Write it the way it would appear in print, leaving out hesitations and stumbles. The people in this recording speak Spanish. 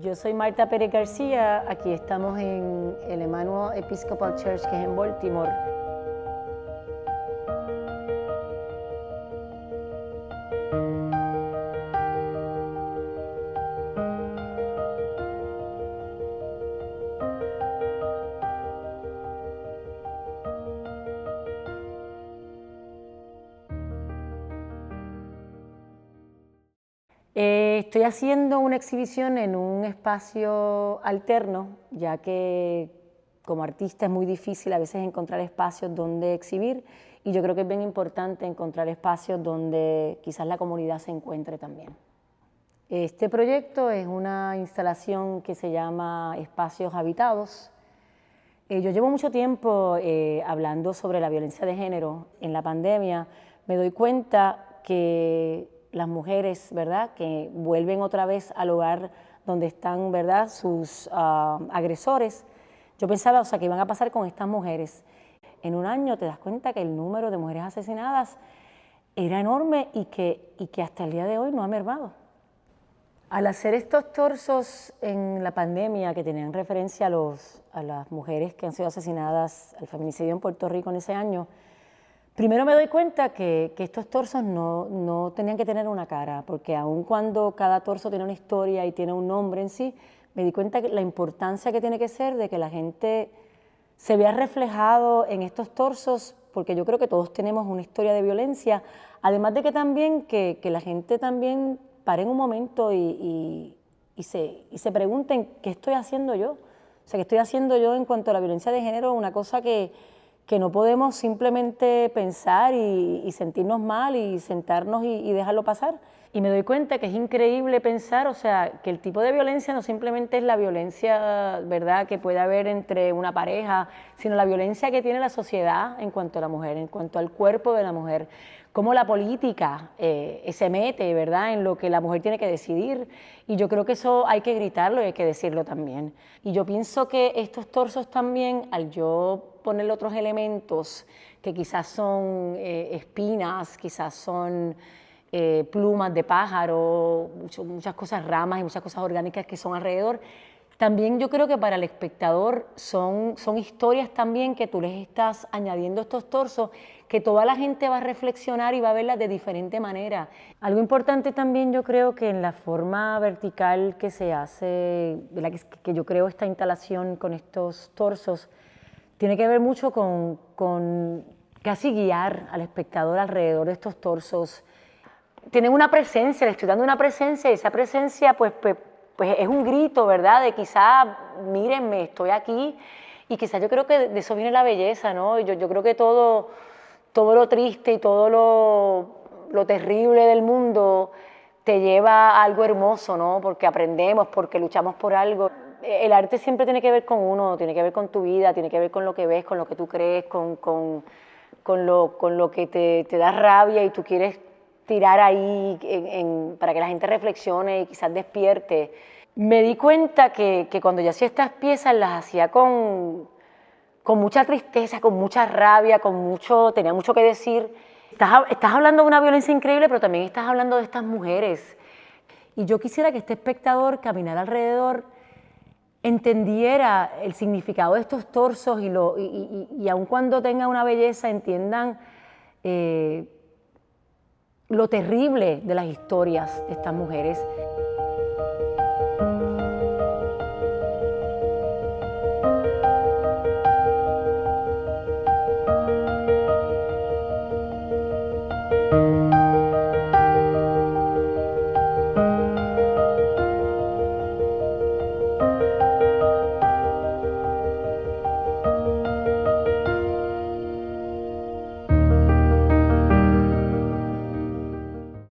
Yo soy Marta Pérez García, aquí estamos en el Emmanuel Episcopal Church, que es en Baltimore. Estoy haciendo una exhibición en un espacio alterno, ya que como artista es muy difícil a veces encontrar espacios donde exhibir, y yo creo que es bien importante encontrar espacios donde quizás la comunidad se encuentre también. Este proyecto es una instalación que se llama Espacios Habitados. Yo llevo mucho tiempo hablando sobre la violencia de género. En la pandemia me doy cuenta que las mujeres, ¿verdad?, que vuelven otra vez al hogar donde están, ¿verdad?, sus agresores. Yo pensaba, o sea, ¿qué iban a pasar con estas mujeres? En un año te das cuenta que el número de mujeres asesinadas era enorme y que hasta el día de hoy no ha mermado. Al hacer estos torsos en la pandemia que tenían referencia a las mujeres que han sido asesinadas, al feminicidio en Puerto Rico en ese año, primero me doy cuenta que estos torsos no tenían que tener una cara, porque aun cuando cada torso tiene una historia y tiene un nombre en sí, me di cuenta que la importancia que tiene que ser de que la gente se vea reflejado en estos torsos, porque yo creo que todos tenemos una historia de violencia, además de que también que la gente también paren un momento y se pregunten qué estoy haciendo yo. O sea, qué estoy haciendo yo en cuanto a la violencia de género, una cosa que no podemos simplemente pensar y sentirnos mal y sentarnos y dejarlo pasar. Y me doy cuenta que es increíble pensar, o sea, que el tipo de violencia no simplemente es la violencia, ¿verdad?, que puede haber entre una pareja, sino la violencia que tiene la sociedad en cuanto a la mujer, en cuanto al cuerpo de la mujer, cómo la política se mete, ¿verdad?, en lo que la mujer tiene que decidir. Y yo creo que eso hay que gritarlo y hay que decirlo también. Y yo pienso que estos torsos también, al yo ponerle otros elementos que quizás son espinas, quizás son plumas de pájaro, muchas cosas, ramas y muchas cosas orgánicas que son alrededor. También yo creo que para el espectador son historias también que tú les estás añadiendo estos torsos, que toda la gente va a reflexionar y va a verlas de diferente manera. Algo importante también yo creo que en la forma vertical que se hace, que yo creo esta instalación con estos torsos, tiene que ver mucho con casi guiar al espectador alrededor de estos torsos. Tienen una presencia, le estoy dando una presencia y esa presencia pues es un grito, ¿verdad?, de quizás, mírenme, estoy aquí, y quizás yo creo que de eso viene la belleza, ¿no? Yo creo que todo lo triste y todo lo terrible del mundo te lleva a algo hermoso, ¿no?, porque aprendemos, porque luchamos por algo. El arte siempre tiene que ver con uno, tiene que ver con tu vida, tiene que ver con lo que ves, con lo que tú crees, con lo que te da rabia y tú quieres tirar ahí para que la gente reflexione y quizás despierte. Me di cuenta que cuando yo hacía estas piezas las hacía con mucha tristeza, con mucha rabia, tenía mucho que decir. Estás hablando de una violencia increíble, pero también estás hablando de estas mujeres. Y yo quisiera que este espectador caminara alrededor, entendiera el significado de estos torsos y aun cuando tenga una belleza, entiendan lo terrible de las historias de estas mujeres.